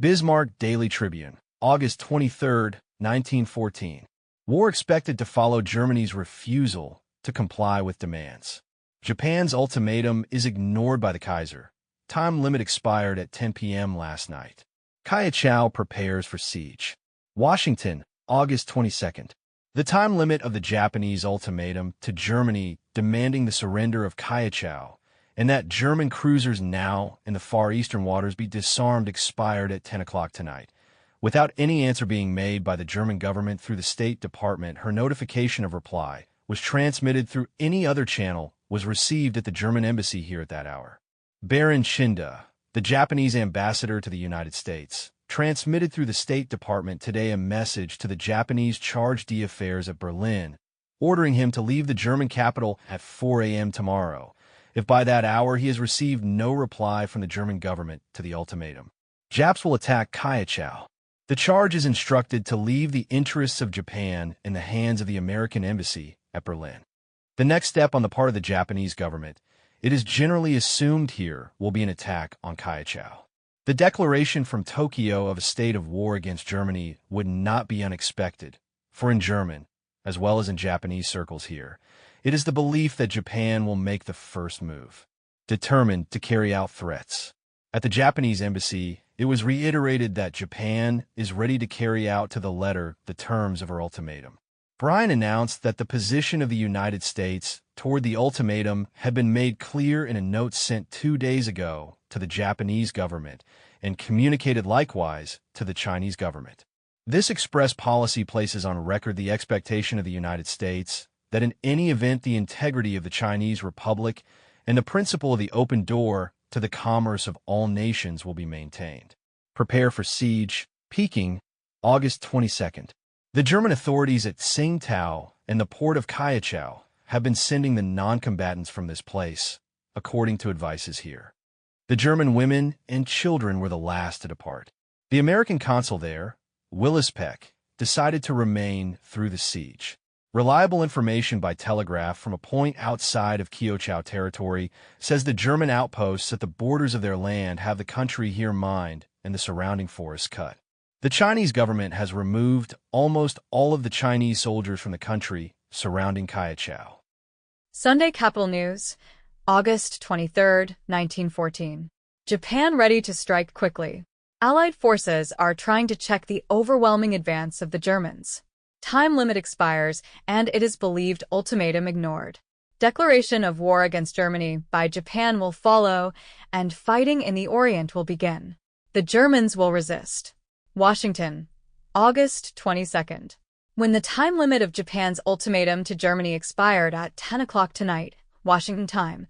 Bismarck Daily Tribune, August 23, 1914. War expected to follow Germany's refusal to comply with demands. Japan's ultimatum is ignored by the Kaiser. Time limit expired at 10 p.m. last night. Kaiyachou prepares for siege. Washington, August 22. The time limit of the Japanese ultimatum to Germany demanding the surrender of Kaiyachou and that German cruisers now in the Far Eastern waters be disarmed expired at 10 o'clock tonight. Without any answer being made by the German government through the State Department, her notification of reply was transmitted through any other channel was received at the German embassy here at that hour. Baron Chinda, the Japanese ambassador to the United States, transmitted through the State Department today a message to the Japanese charge d'affaires at Berlin, ordering him to leave the German capital at 4 a.m. tomorrow, if by that hour he has received no reply from the German government to the ultimatum. Japs will attack Kaiyachou. The charge is instructed to leave the interests of Japan in the hands of the American embassy at Berlin. The next step on the part of the Japanese government, it is generally assumed here, will be an attack on Kaiyachou. The declaration from Tokyo of a state of war against Germany would not be unexpected, for in German, as well as in Japanese circles here, it is the belief that Japan will make the first move, determined to carry out threats. At the Japanese embassy, it was reiterated that Japan is ready to carry out to the letter the terms of her ultimatum. Bryan announced that the position of the United States toward the ultimatum had been made clear in a note sent 2 days ago to the Japanese government and communicated likewise to the Chinese government. This express policy places on record the expectation of the United States that in any event the integrity of the Chinese Republic and the principle of the open door to the commerce of all nations will be maintained. Prepare for siege. Peking, August 22. The German authorities at Tsingtao and the port of Kaiyachou have been sending the non-combatants from this place, according to advices here. The German women and children were the last to depart. The American consul there, Willis Peck, decided to remain through the siege. Reliable information by telegraph from a point outside of Kaiyachou territory says the German outposts at the borders of their land have the country here mined and the surrounding forests cut. The Chinese government has removed almost all of the Chinese soldiers from the country surrounding Kaiyachou. Sunday Capital News, August 23, 1914. Japan ready to strike quickly. Allied forces are trying to check the overwhelming advance of the Germans. Time limit expires, and it is believed ultimatum ignored. Declaration of war against Germany by Japan will follow, and fighting in the Orient will begin. The Germans will resist. Washington, August 22. When the time limit of Japan's ultimatum to Germany expired at 10 o'clock tonight, Washington time,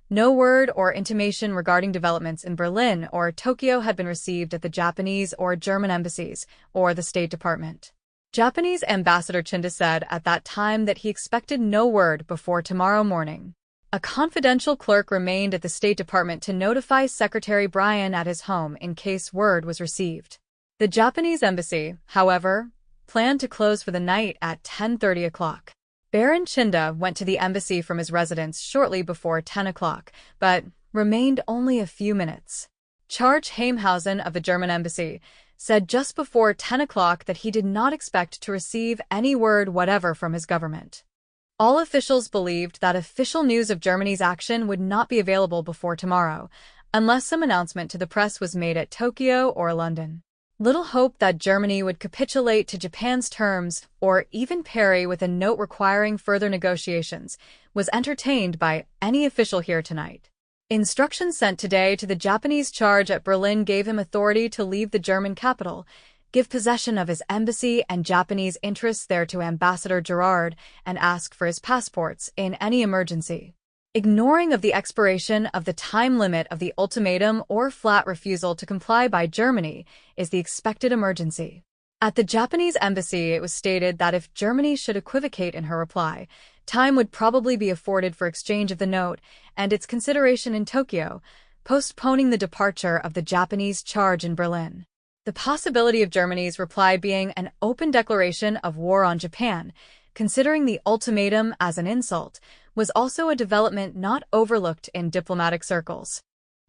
no word or intimation regarding developments in Berlin or Tokyo had been received at the Japanese or German embassies or the State Department. Japanese Ambassador Chinda said at that time that he expected no word before tomorrow morning. A confidential clerk remained at the State Department to notify Secretary Bryan at his home in case word was received. The Japanese embassy, however, planned to close for the night at 10:30 o'clock. Baron Chinda went to the embassy from his residence shortly before 10 o'clock, but remained only a few minutes. Charge Heimhausen of the German embassy said just before 10 o'clock that he did not expect to receive any word whatever from his government. All officials believed that official news of Germany's action would not be available before tomorrow, unless some announcement to the press was made at Tokyo or London. Little hope that Germany would capitulate to Japan's terms or even parry with a note requiring further negotiations was entertained by any official here tonight. Instructions sent today to the Japanese charge at Berlin gave him authority to leave the German capital, give possession of his embassy and Japanese interests there to Ambassador Gerard, and ask for his passports in any emergency. Ignoring of the expiration of the time limit of the ultimatum or flat refusal to comply by Germany is the expected emergency. At the Japanese embassy, it was stated that if Germany should equivocate in her reply, time would probably be afforded for exchange of the note and its consideration in Tokyo, postponing the departure of the Japanese charge in Berlin. The possibility of Germany's reply being an open declaration of war on Japan, considering the ultimatum as an insult, was also a development not overlooked in diplomatic circles.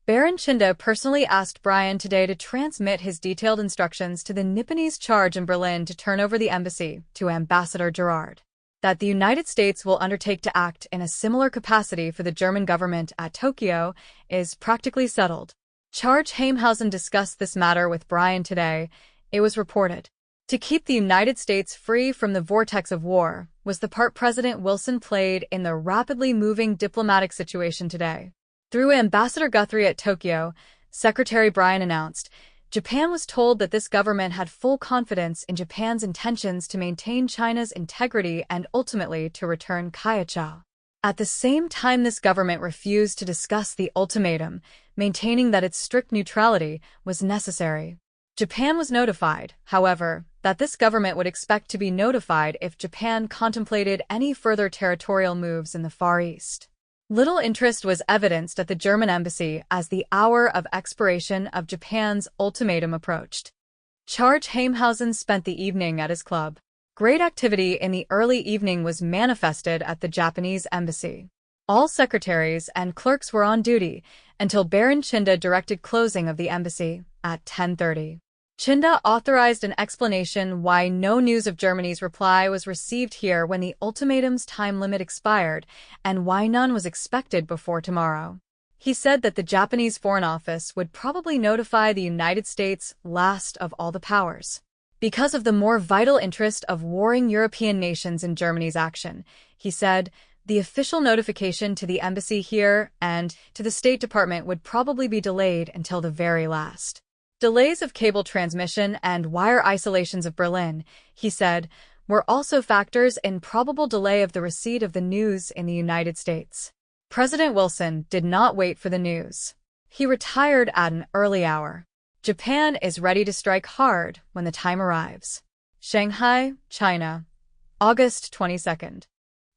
Baron Chinda personally asked Brian today to transmit his detailed instructions to the Nipponese charge in Berlin to turn over the embassy to Ambassador Gerard. That the United States will undertake to act in a similar capacity for the German government at Tokyo is practically settled. Charge Heimhausen discussed this matter with Brian today, it was reported. To keep the United States free from the vortex of war was the part President Wilson played in the rapidly moving diplomatic situation today. Through Ambassador Guthrie at Tokyo, Secretary Brian announced, Japan was told that this government had full confidence in Japan's intentions to maintain China's integrity and ultimately to return Kaiachao. At the same time, this government refused to discuss the ultimatum, maintaining that its strict neutrality was necessary. Japan was notified, however, that this government would expect to be notified if Japan contemplated any further territorial moves in the Far East. Little interest was evidenced at the German embassy as the hour of expiration of Japan's ultimatum approached. Charge Heimhausen spent the evening at his club. Great activity in the early evening was manifested at the Japanese embassy. All secretaries and clerks were on duty until Baron Chinda directed closing of the embassy at 10:30. Chinda authorized an explanation why no news of Germany's reply was received here when the ultimatum's time limit expired and why none was expected before tomorrow. He said that the Japanese Foreign Office would probably notify the United States last of all the powers. Because of the more vital interest of warring European nations in Germany's action, he said, the official notification to the embassy here and to the State Department would probably be delayed until the very last. Delays of cable transmission and wire isolations of Berlin, he said, were also factors in probable delay of the receipt of the news in the United States. President Wilson did not wait for the news. He retired at an early hour. Japan is ready to strike hard when the time arrives. Shanghai, China, August 22nd.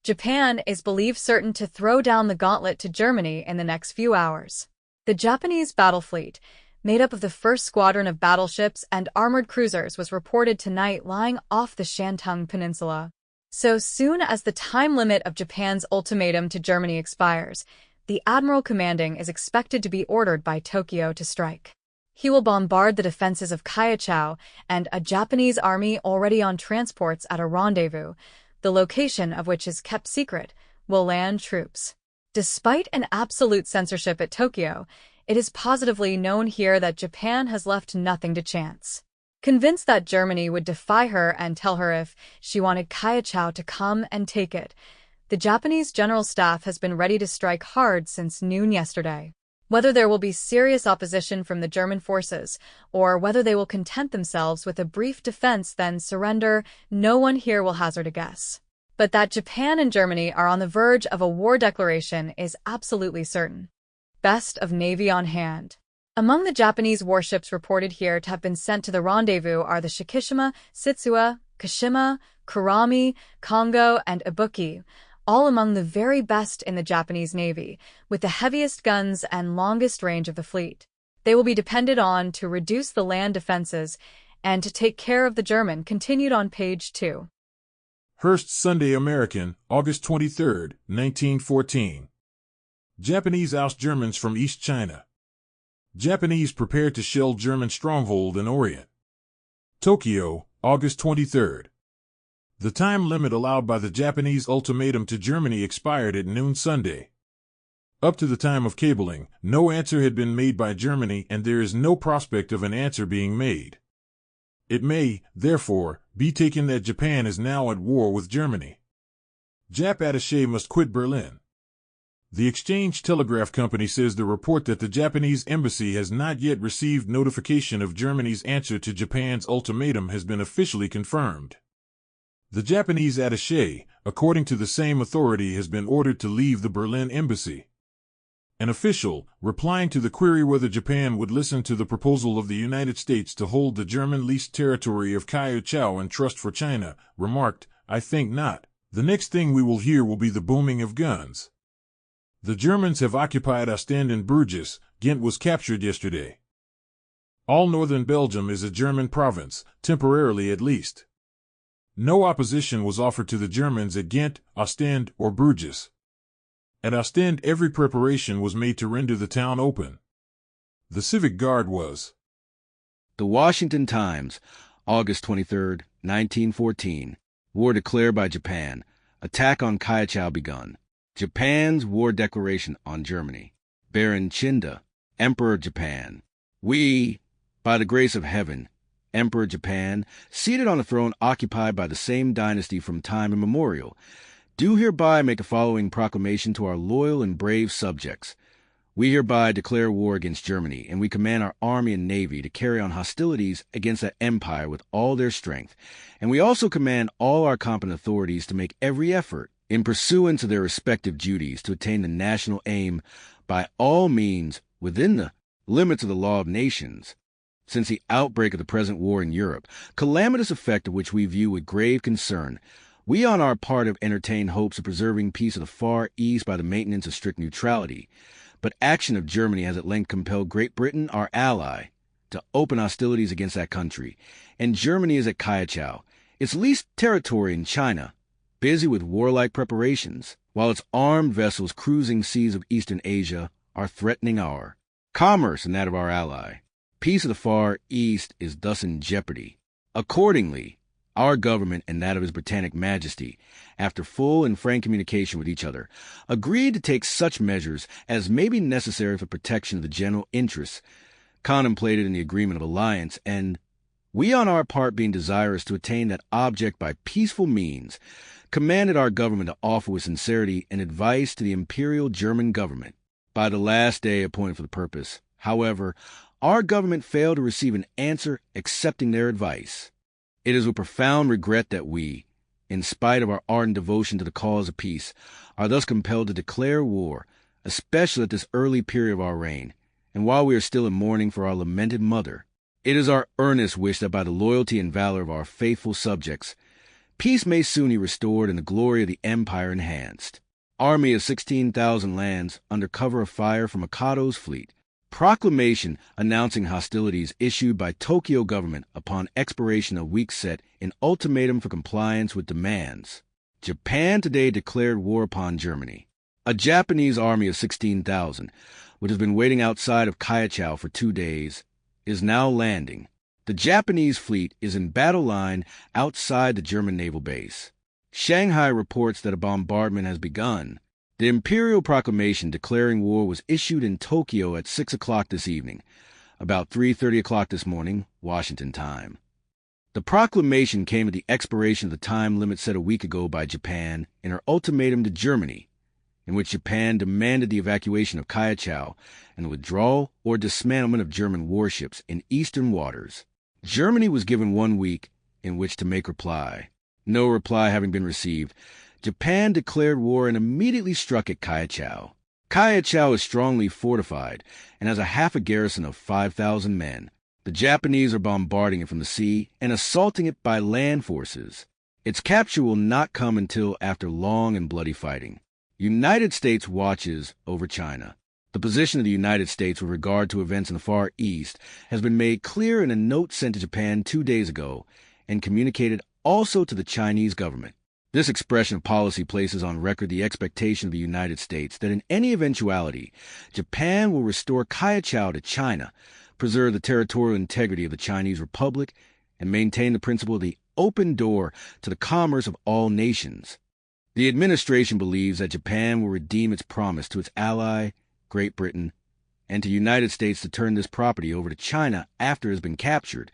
Japan is believed certain to throw down the gauntlet to Germany in the next few hours. The Japanese battle fleet, made up of the first squadron of battleships and armored cruisers, was reported tonight lying off the Shantung Peninsula. So soon as the time limit of Japan's ultimatum to Germany expires, the admiral commanding is expected to be ordered by Tokyo to strike. He will bombard the defenses of Kaiachao and a Japanese army already on transports at a rendezvous, the location of which is kept secret, will land troops. Despite an absolute censorship at Tokyo, it is positively known here that Japan has left nothing to chance. Convinced that Germany would defy her and tell her if she wanted Kaiachao to come and take it, the Japanese General Staff has been ready to strike hard since noon yesterday. Whether there will be serious opposition from the German forces, or whether they will content themselves with a brief defense then surrender, no one here will hazard a guess. But that Japan and Germany are on the verge of a war declaration is absolutely certain. Best of Navy on hand. Among the Japanese warships reported here to have been sent to the rendezvous are the Shikishima, Sitsuwa, Kashima, Kurami, Kongo, and Ibuki, all among the very best in the Japanese Navy, with the heaviest guns and longest range of the fleet. They will be depended on to reduce the land defenses and to take care of the German, continued on page 2. Hearst Sunday American, August 23, 1914. Japanese oust Germans from East China. Japanese prepare to shell German stronghold in Orient. Tokyo, August 23. The time limit allowed by the Japanese ultimatum to Germany expired at noon Sunday. Up to the time of cabling, no answer had been made by Germany, and there is no prospect of an answer being made. It may, therefore, be taken that Japan is now at war with Germany. Jap attaché must quit Berlin. The Exchange Telegraph Company says the report that the Japanese embassy has not yet received notification of Germany's answer to Japan's ultimatum has been officially confirmed. The Japanese attaché, according to the same authority, has been ordered to leave the Berlin embassy. An official, replying to the query whether Japan would listen to the proposal of the United States to hold the German-leased territory of Kaiachao in trust for China, remarked, "I think not. The next thing we will hear will be the booming of guns." The Germans have occupied Ostend and Bruges. Ghent was captured yesterday. All northern Belgium is a German province, temporarily at least. No opposition was offered to the Germans at Ghent, Ostend, or Bruges. At Ostend, every preparation was made to render the town open. The Civic Guard was. The Washington Times, August 23, 1914. War declared by Japan. Attack on Kaiachau begun. Japan's war declaration on Germany. Baron Chinda, Emperor of Japan. We, by the grace of heaven, Emperor of Japan, seated on a throne occupied by the same dynasty from time immemorial, do hereby make the following proclamation to our loyal and brave subjects. We hereby declare war against Germany, and we command our army and navy to carry on hostilities against that empire with all their strength. And we also command all our competent authorities to make every effort, in pursuance of their respective duties, to attain the national aim by all means within the limits of the law of nations. Since the outbreak of the present war in Europe, calamitous effect of which we view with grave concern, we on our part have entertained hopes of preserving peace of the Far East by the maintenance of strict neutrality. But action of Germany has at length compelled Great Britain, our ally, to open hostilities against that country, and Germany is at Kaiachau, its least territory in China, busy with warlike preparations, while its armed vessels cruising seas of eastern Asia are threatening our commerce and that of our ally. Peace of the Far East is thus in jeopardy. Accordingly, our government and that of His Britannic Majesty, after full and frank communication with each other, agreed to take such measures as may be necessary for protection of the general interests contemplated in the agreement of alliance, and we on our part, being desirous to attain that object by peaceful means, commanded our government to offer with sincerity and advice to the Imperial German government. By the last day appointed for the purpose, however, our government failed to receive an answer accepting their advice. It is with profound regret that we, in spite of our ardent devotion to the cause of peace, are thus compelled to declare war, especially at this early period of our reign, and while we are still in mourning for our lamented mother. It is our earnest wish that by the loyalty and valor of our faithful subjects, peace may soon be restored and the glory of the empire enhanced. Army of 16,000 lands under cover of fire from Mikado's fleet. Proclamation announcing hostilities issued by Tokyo government upon expiration of week set in ultimatum for compliance with demands. Japan today declared war upon Germany. A Japanese army of 16,000, which has been waiting outside of Kaiachau for 2 days, is now landing. The Japanese fleet is in battle line outside the German naval base. Shanghai reports that a bombardment has begun. The imperial proclamation declaring war was issued in Tokyo at 6 o'clock this evening, about 3:30 o'clock this morning, Washington time. The proclamation came at the expiration of the time limit set a week ago by Japan in her ultimatum to Germany, in which Japan demanded the evacuation of Kaiachau and the withdrawal or dismantlement of German warships in eastern waters. Germany was given 1 week in which to make reply. No reply having been received, Japan declared war and immediately struck at Kaiachau. Kaiachau is strongly fortified and has half a garrison of 5,000 men. The Japanese are bombarding it from the sea and assaulting it by land forces. Its capture will not come until after long and bloody fighting. United States watches over China. The position of the United States with regard to events in the Far East has been made clear in a note sent to Japan 2 days ago and communicated also to the Chinese government. This expression of policy places on record the expectation of the United States that in any eventuality, Japan will restore Kaiachau to China, preserve the territorial integrity of the Chinese Republic, and maintain the principle of the open door to the commerce of all nations. The administration believes that Japan will redeem its promise to its ally, Great Britain, and to the United States to turn this property over to China after it has been captured,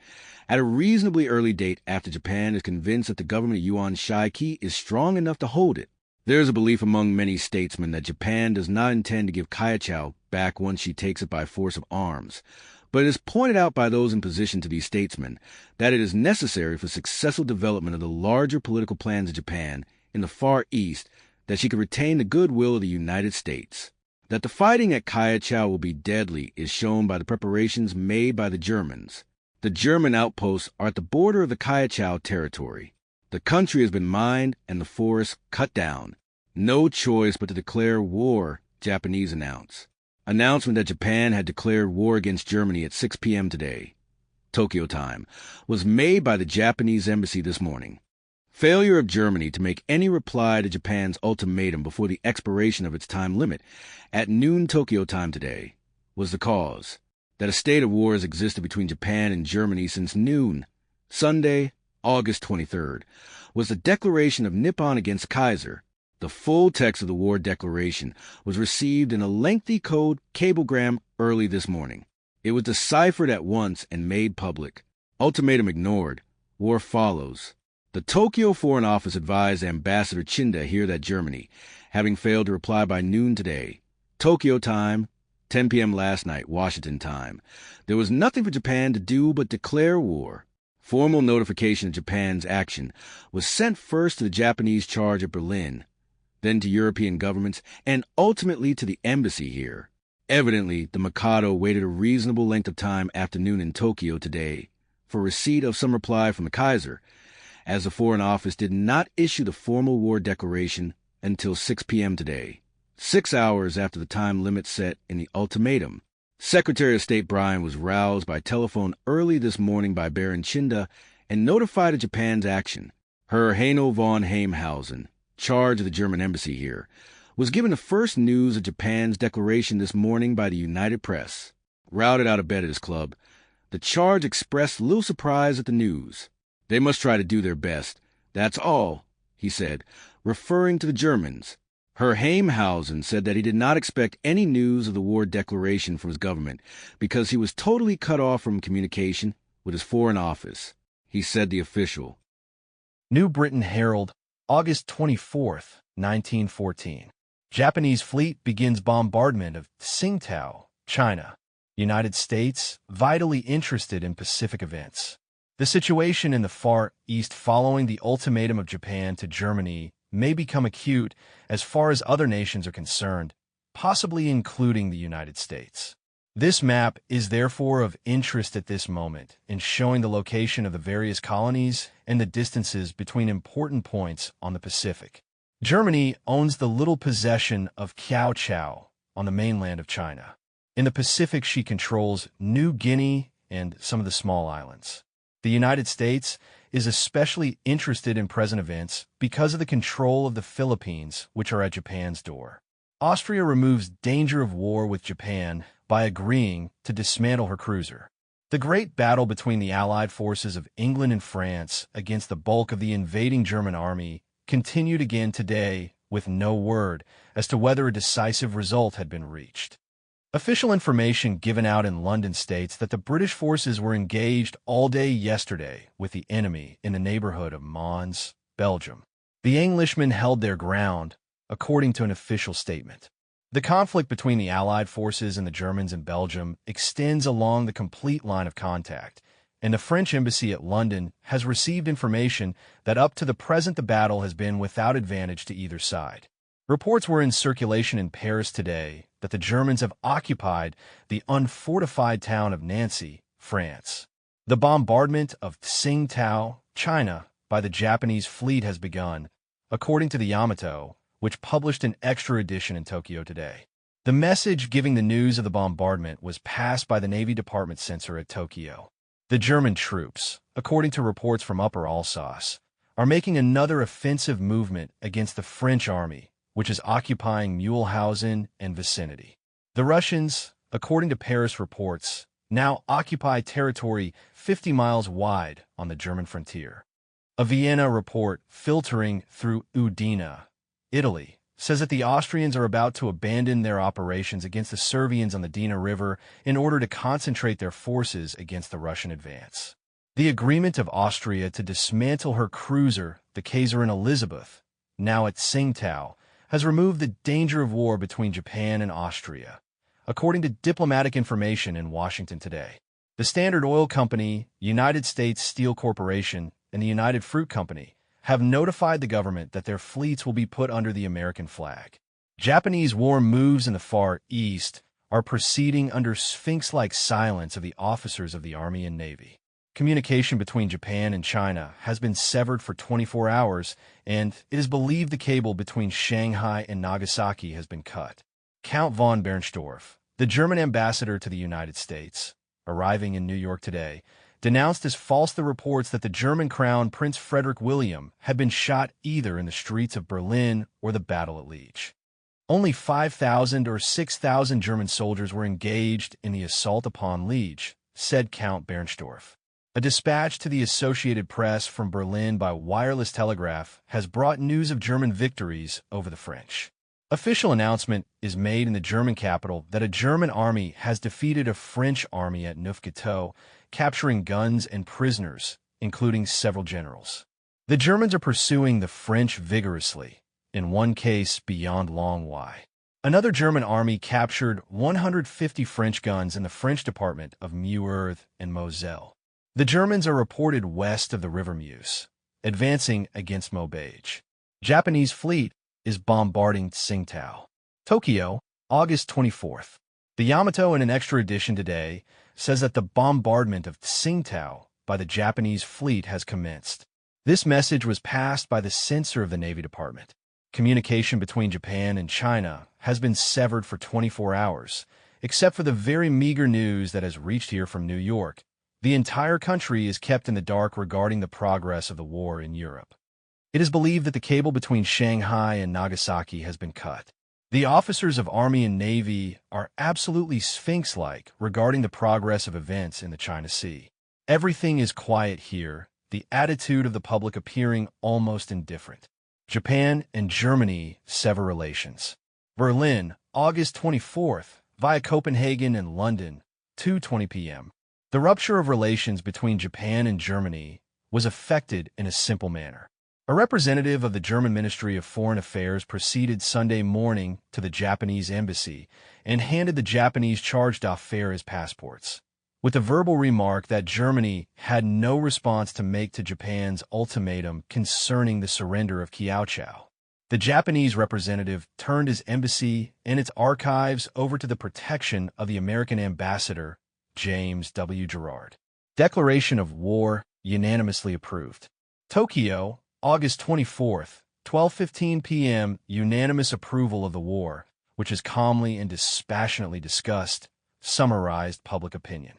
at a reasonably early date after Japan is convinced that the government of Yuan Shiqi is strong enough to hold it. There is a belief among many statesmen that Japan does not intend to give Kaiachau back once she takes it by force of arms, but it is pointed out by those in position to these statesmen that it is necessary for successful development of the larger political plans of Japan in the Far East that she could retain the goodwill of the United States. That the fighting at Kaiachau will be deadly is shown by the preparations made by the Germans. The German outposts are at the border of the Kaiachau territory. The country has been mined and the forests cut down. No choice but to declare war, Japanese announce. Announcement that Japan had declared war against Germany at 6 p.m. today, Tokyo time, was made by the Japanese embassy this morning. Failure of Germany to make any reply to Japan's ultimatum before the expiration of its time limit at noon Tokyo time today was the cause. that a state of war has existed between Japan and Germany since noon. Sunday, August 23rd, was the declaration of Nippon against Kaiser. The full text of the war declaration was received in a lengthy code cablegram early this morning. It was deciphered at once and made public. Ultimatum ignored. War follows. The Tokyo Foreign Office advised Ambassador Chinda here that Germany, having failed to reply by noon today, Tokyo time, 10 p.m. last night, Washington time, there was nothing for Japan to do but declare war. Formal notification of Japan's action was sent first to the Japanese charge at Berlin, then to European governments, and ultimately to the embassy here. Evidently, the Mikado waited a reasonable length of time after noon in Tokyo today for receipt of some reply from the Kaiser, as the Foreign Office did not issue the formal war declaration until 6 p.m. today, 6 hours after the time limit set in the ultimatum. Secretary of State Bryan was roused by telephone early this morning by Baron Chinda and notified of Japan's action. Her Heino von Heimhausen, charge of the German embassy here, was given the first news of Japan's declaration this morning by the United Press. Routed out of bed at his club, the charge expressed little surprise at the news. They must try to do their best. That's all, he said, referring to the Germans. Herr Heimhausen said that he did not expect any news of the war declaration from his government because he was totally cut off from communication with his Foreign Office. He said the official. New Britain Herald, August 24th, 1914. Japanese fleet begins bombardment of Tsingtao, China. United States, vitally interested in Pacific events. The situation in the Far East following the ultimatum of Japan to Germany may become acute as far as other nations are concerned, possibly including the United States. This map is therefore of interest at this moment in showing the location of the various colonies and the distances between important points on the Pacific. Germany owns the little possession of Kiao Chau on the mainland of China. In the Pacific, she controls New Guinea and some of the small islands. The United States is especially interested in present events because of the control of the Philippines, which are at Japan's door. Austria removes danger of war with Japan by agreeing to dismantle her cruiser. The great battle between the Allied forces of England and France against the bulk of the invading German army continued again today with no word as to whether a decisive result had been reached. Official information given out in London states that the British forces were engaged all day yesterday with the enemy in the neighborhood of Mons, Belgium. The Englishmen held their ground, according to an official statement. The conflict between the Allied forces and the Germans in Belgium extends along the complete line of contact, and the French embassy at London has received information that up to the present the battle has been without advantage to either side. Reports were in circulation in Paris today that the Germans have occupied the unfortified town of Nancy, France. The bombardment of Tsingtao, China, by the Japanese fleet has begun, according to the Yamato, which published an extra edition in Tokyo today. The message giving the news of the bombardment was passed by the Navy Department censor at Tokyo. The German troops, according to reports from Upper Alsace, are making another offensive movement against the French army, which is occupying Mühlhausen and vicinity. The Russians, according to Paris reports, now occupy territory 50 miles wide on the German frontier. A Vienna report filtering through Udine, Italy, says that the Austrians are about to abandon their operations against the Servians on the Dina River in order to concentrate their forces against the Russian advance. The agreement of Austria to dismantle her cruiser, the Kaiserin Elizabeth, now at Tsingtao, has removed the danger of war between Japan and Austria, according to diplomatic information in Washington today. The Standard Oil Company, United States Steel Corporation, and the United Fruit Company have notified the government that their fleets will be put under the American flag. Japanese war moves in the Far East are proceeding under sphinx-like silence of the officers of the Army and Navy. Communication between Japan and China has been severed for 24 hours, and it is believed the cable between Shanghai and Nagasaki has been cut. Count von Bernstorff, the German ambassador to the United States, arriving in New York today, denounced as false the reports that the German Crown Prince Frederick William had been shot either in the streets of Berlin or the battle at Liege. Only 5,000 or 6,000 German soldiers were engaged in the assault upon Liege, said Count Bernstorff. A dispatch to the Associated Press from Berlin by wireless telegraph has brought news of German victories over the French. Official announcement is made in the German capital that a German army has defeated a French army at Neufchâteau, capturing guns and prisoners, including several generals. The Germans are pursuing the French vigorously, in one case beyond Longwy. Another German army captured 150 French guns in the French department of Meurthe and Moselle. The Germans are reported west of the River Meuse, advancing against Maubeuge. Japanese fleet is bombarding Tsingtao. Tokyo, August 24th. The Yamato, in an extra edition today, says that the bombardment of Tsingtao by the Japanese fleet has commenced. This message was passed by the censor of the Navy Department. Communication between Japan and China has been severed for 24 hours, except for the very meager news that has reached here from New York. The entire country is kept in the dark regarding the progress of the war in Europe. It is believed that the cable between Shanghai and Nagasaki has been cut. The officers of Army and Navy are absolutely sphinx-like regarding the progress of events in the China Sea. Everything is quiet here, the attitude of the public appearing almost indifferent. Japan and Germany sever relations. Berlin, August 24th, via Copenhagen and London, 2:20 p.m. The rupture of relations between Japan and Germany was effected in a simple manner. A representative of the German Ministry of Foreign Affairs proceeded Sunday morning to the Japanese embassy and handed the Japanese charge d'affaires passports, with the verbal remark that Germany had no response to make to Japan's ultimatum concerning the surrender of Kiaochao. The Japanese representative turned his embassy and its archives over to the protection of the American ambassador, James W. Gerard. Declaration of war unanimously approved. Tokyo, August 24th, 12:15 p.m. Unanimous approval of the war, which is calmly and dispassionately discussed, summarized public opinion.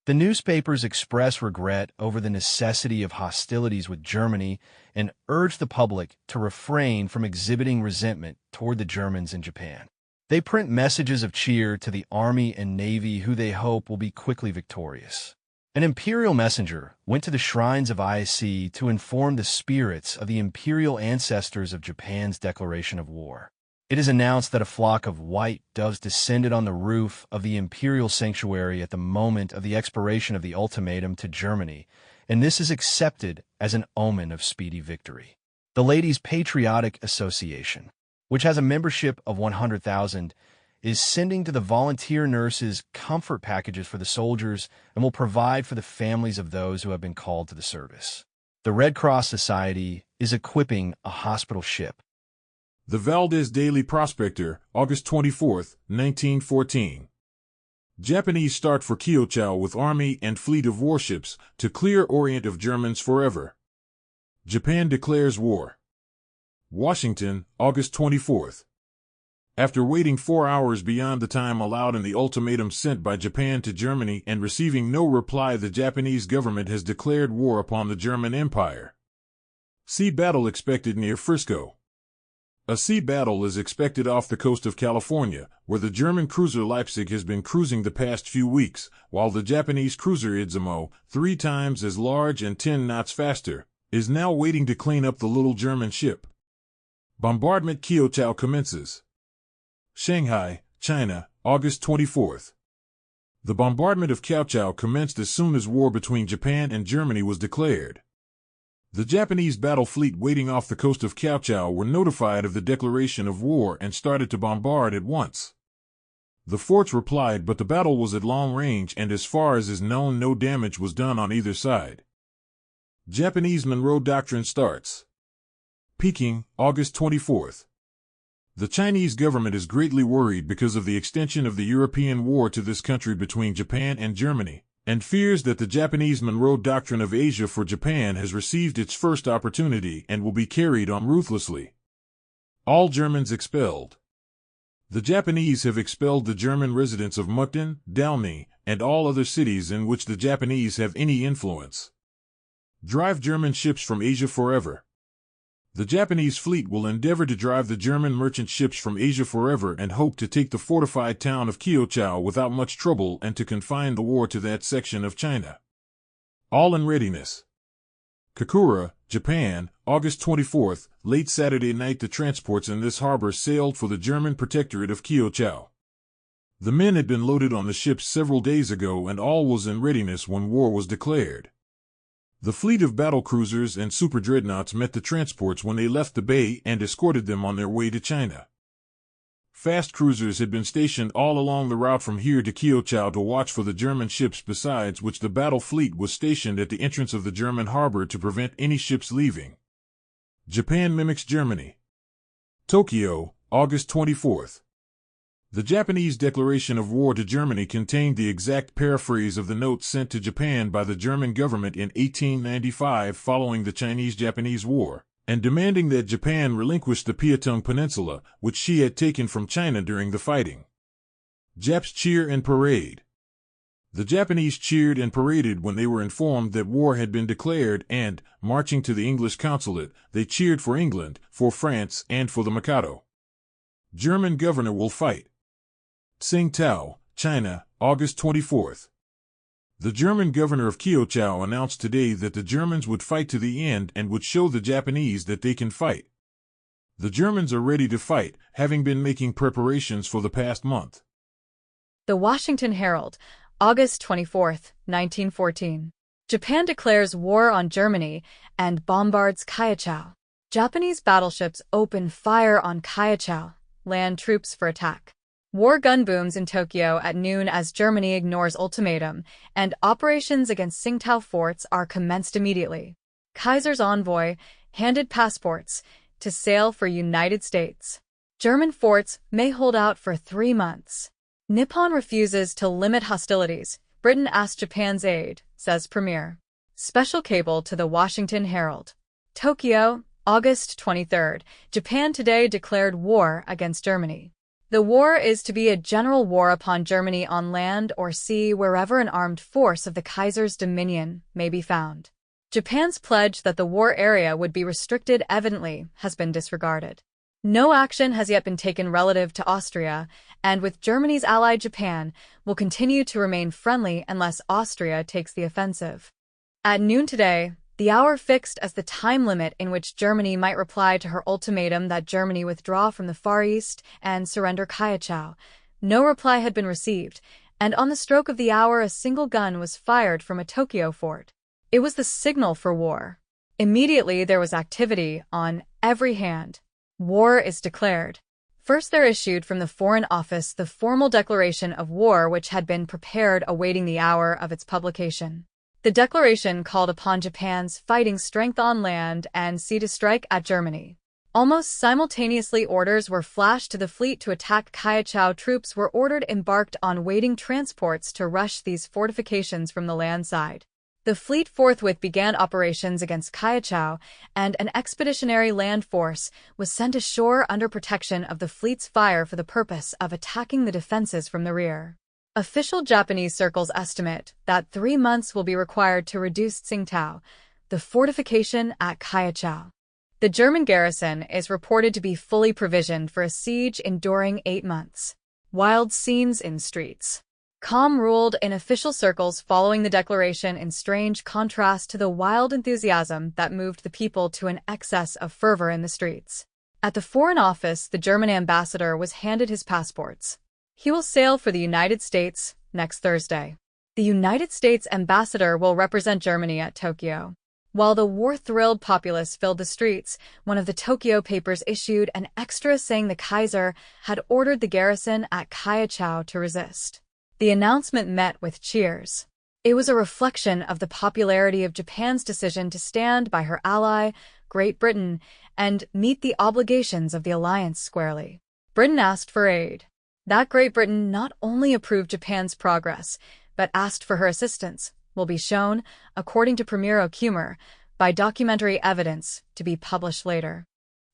The newspapers express regret over the necessity of hostilities with Germany and urge the public to refrain from exhibiting resentment toward the Germans in Japan. They print messages of cheer to the Army and Navy who they hope will be quickly victorious. An imperial messenger went to the shrines of IC to inform the spirits of the imperial ancestors of Japan's declaration of war. It is announced that a flock of white doves descended on the roof of the imperial sanctuary at the moment of the expiration of the ultimatum to Germany, and this is accepted as an omen of speedy victory. The Ladies' Patriotic Association, which has a membership of 100,000, is sending to the volunteer nurses comfort packages for the soldiers and will provide for the families of those who have been called to the service. The Red Cross Society is equipping a hospital ship. The Valdez Daily Prospector, August 24, 1914. Japanese start for Kiaochao with army and fleet of warships to clear Orient of Germans forever. Japan declares war. Washington, August 24. After waiting 4 hours beyond the time allowed in the ultimatum sent by Japan to Germany and receiving no reply, the Japanese government has declared war upon the German Empire. Sea battle expected near Frisco. A sea battle is expected off the coast of California, where the German cruiser Leipzig has been cruising the past few weeks, while the Japanese cruiser Izumo, 3 times as large and 10 knots faster, is now waiting to clean up the little German ship. Bombardment Kiaochao commences. Shanghai, China, August 24. The bombardment of Kiaochao commenced as soon as war between Japan and Germany was declared. The Japanese battle fleet waiting off the coast of Kiaochao were notified of the declaration of war and started to bombard at once. The forts replied, but the battle was at long range and as far as is known no damage was done on either side. Japanese Monroe Doctrine starts. Peking, August 24. The Chinese government is greatly worried because of the extension of the European war to this country between Japan and Germany, and fears that the Japanese Monroe Doctrine of Asia for Japan has received its first opportunity and will be carried on ruthlessly. All Germans expelled. The Japanese have expelled the German residents of Mukden, Dalny, and all other cities in which the Japanese have any influence. Drive German ships from Asia forever. The Japanese fleet will endeavor to drive the German merchant ships from Asia forever and hope to take the fortified town of Kyoto without much trouble and to confine the war to that section of China. All in readiness. Kokura, Japan, August 24th, late Saturday night. The transports in this harbor sailed for the German protectorate of Kyoto. The men had been loaded on the ships several days ago and all was in readiness when war was declared. The fleet of battlecruisers and super-dreadnoughts met the transports when they left the bay and escorted them on their way to China. Fast cruisers had been stationed all along the route from here to Kyoto to watch for the German ships, besides which the battle fleet was stationed at the entrance of the German harbor to prevent any ships leaving. Japan mimics Germany. Tokyo, August 24th. The Japanese declaration of war to Germany contained the exact paraphrase of the note sent to Japan by the German government in 1895 following the Chinese-Japanese War, and demanding that Japan relinquish the Piatung Peninsula, which she had taken from China during the fighting. Japs cheer and parade. The Japanese cheered and paraded when they were informed that war had been declared and, marching to the English consulate, they cheered for England, for France, and for the Mikado. German governor will fight. Tsingtao, China, August 24th. The German governor of Kyoto announced today that the Germans would fight to the end and would show the Japanese that they can fight. The Germans are ready to fight, having been making preparations for the past month. The Washington Herald, August 24th, 1914. Japan declares war on Germany and bombards Kyoto. Japanese battleships open fire on Kyoto, land troops for attack. War gun booms in Tokyo at noon as Germany ignores ultimatum, and operations against Tsingtao forts are commenced immediately. Kaiser's envoy handed passports to sail for United States. German forts may hold out for 3 months. Nippon refuses to limit hostilities. Britain asks Japan's aid, says Premier. Special cable to the Washington Herald. Tokyo, August 23rd. Japan today declared war against Germany. The war is to be a general war upon Germany on land or sea wherever an armed force of the Kaiser's dominion may be found. Japan's pledge that the war area would be restricted evidently has been disregarded. No action has yet been taken relative to Austria, and with Germany's ally Japan, will continue to remain friendly unless Austria takes the offensive. At noon today, the hour fixed as the time limit in which Germany might reply to her ultimatum that Germany withdraw from the Far East and surrender Kyoto. No reply had been received, and on the stroke of the hour a single gun was fired from a Tokyo fort. It was the signal for war. Immediately there was activity on every hand. War is declared. First there issued from the Foreign Office the formal declaration of war which had been prepared awaiting the hour of its publication. The declaration called upon Japan's fighting strength on land and sea to strike at Germany. Almost simultaneously orders were flashed to the fleet to attack Kyoto. Troops were ordered embarked on waiting transports to rush these fortifications from the land side. The fleet forthwith began operations against Kyoto, and an expeditionary land force was sent ashore under protection of the fleet's fire for the purpose of attacking the defenses from the rear. Official Japanese circles estimate that 3 months will be required to reduce Tsingtao, the fortification at Kyoto. The German garrison is reported to be fully provisioned for a siege enduring 8 months. Wild scenes in streets. Calm ruled in official circles following the declaration in strange contrast to the wild enthusiasm that moved the people to an excess of fervor in the streets. At the Foreign Office, the German ambassador was handed his passports. He will sail for the United States next Thursday. The United States ambassador will represent Germany at Tokyo. While the war-thrilled populace filled the streets, one of the Tokyo papers issued an extra saying the Kaiser had ordered the garrison at Kyoto to resist. The announcement met with cheers. It was a reflection of the popularity of Japan's decision to stand by her ally, Great Britain, and meet the obligations of the alliance squarely. Britain asked for aid. That Great Britain not only approved Japan's progress, but asked for her assistance, will be shown, according to Premier Okumer, by documentary evidence to be published later.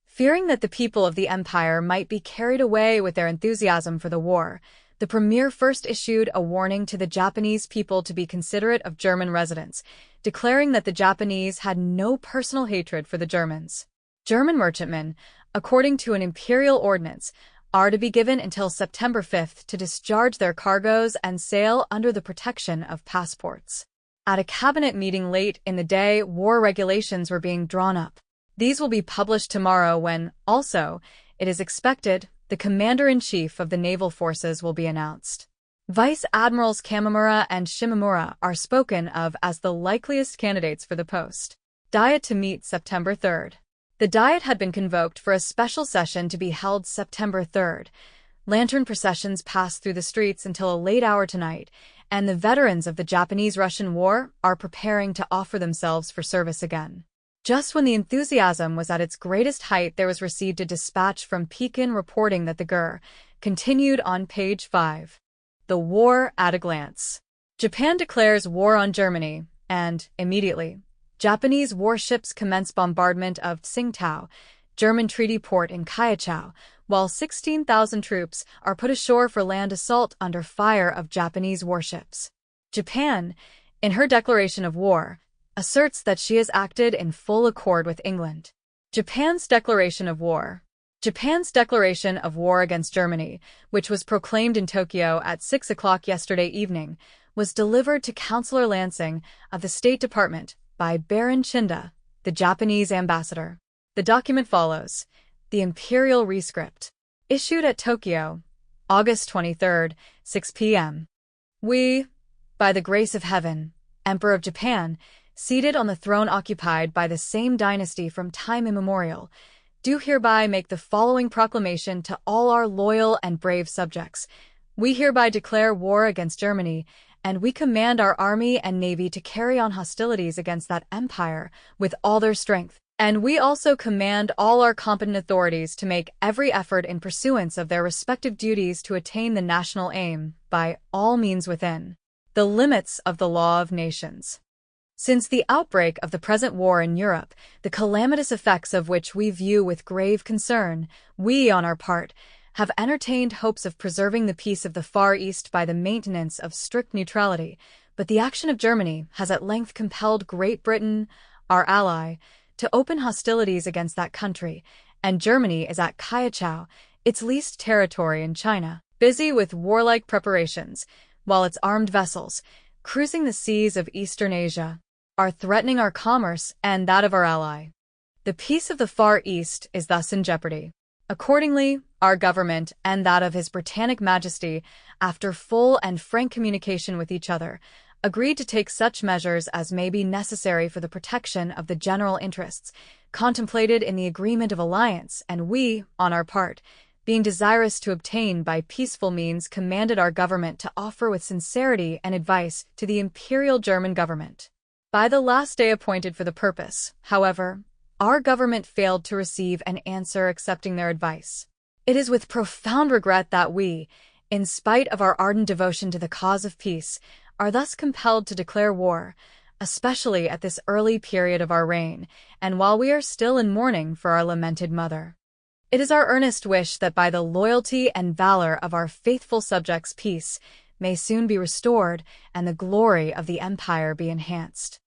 Fearing that the people of the empire might be carried away with their enthusiasm for the war, the Premier first issued a warning to the Japanese people to be considerate of German residents, declaring that the Japanese had no personal hatred for the Germans. German merchantmen, according to an imperial ordinance, are to be given until September 5th to discharge their cargoes and sail under the protection of passports. At a cabinet meeting late in the day, war regulations were being drawn up. These will be published tomorrow when, also, it is expected, the Commander-in-Chief of the Naval Forces will be announced. Vice Admirals Kamimura and Shimamura are spoken of as the likeliest candidates for the post. Diet to meet September 3rd. The Diet had been convoked for a special session to be held September 3rd. Lantern processions passed through the streets until a late hour tonight, and the veterans of the Japanese-Russian War are preparing to offer themselves for service again. Just when the enthusiasm was at its greatest height, there was received a dispatch from Pekin reporting that the GER continued on page 5. The war at a glance. Japan declares war on Germany, and, immediately, Japanese warships commence bombardment of Tsingtao, German treaty port in Kaiachau, while 16,000 troops are put ashore for land assault under fire of Japanese warships. Japan, in her declaration of war, asserts that she has acted in full accord with England. Japan's declaration of war. Japan's declaration of war against Germany, which was proclaimed in Tokyo at 6 o'clock yesterday evening, was delivered to Councillor Lansing of the State Department by Baron Chinda, the Japanese ambassador. The document follows. The Imperial Rescript. Issued at Tokyo, August 23, 6 p.m. We, by the grace of heaven, Emperor of Japan, seated on the throne occupied by the same dynasty from time immemorial, do hereby make the following proclamation to all our loyal and brave subjects. We hereby declare war against Germany, and we command our army and navy to carry on hostilities against that empire with all their strength. And we also command all our competent authorities to make every effort in pursuance of their respective duties to attain the national aim, by all means within the limits of the law of nations. Since the outbreak of the present war in Europe, the calamitous effects of which we view with grave concern, we, on our part, have entertained hopes of preserving the peace of the Far East by the maintenance of strict neutrality, but the action of Germany has at length compelled Great Britain, our ally, to open hostilities against that country, and Germany is at Kaiachau, its least territory in China, busy with warlike preparations, while its armed vessels, cruising the seas of Eastern Asia, are threatening our commerce and that of our ally. The peace of the Far East is thus in jeopardy. Accordingly, our government and that of His Britannic Majesty, after full and frank communication with each other, agreed to take such measures as may be necessary for the protection of the general interests contemplated in the agreement of alliance, and we, on our part, being desirous to obtain by peaceful means, commanded our government to offer with sincerity and advice to the Imperial German government. By the last day appointed for the purpose, however, our government failed to receive an answer accepting their advice. It is with profound regret that we, in spite of our ardent devotion to the cause of peace, are thus compelled to declare war, especially at this early period of our reign, and while we are still in mourning for our lamented mother. It is our earnest wish that by the loyalty and valor of our faithful subjects peace may soon be restored and the glory of the empire be enhanced.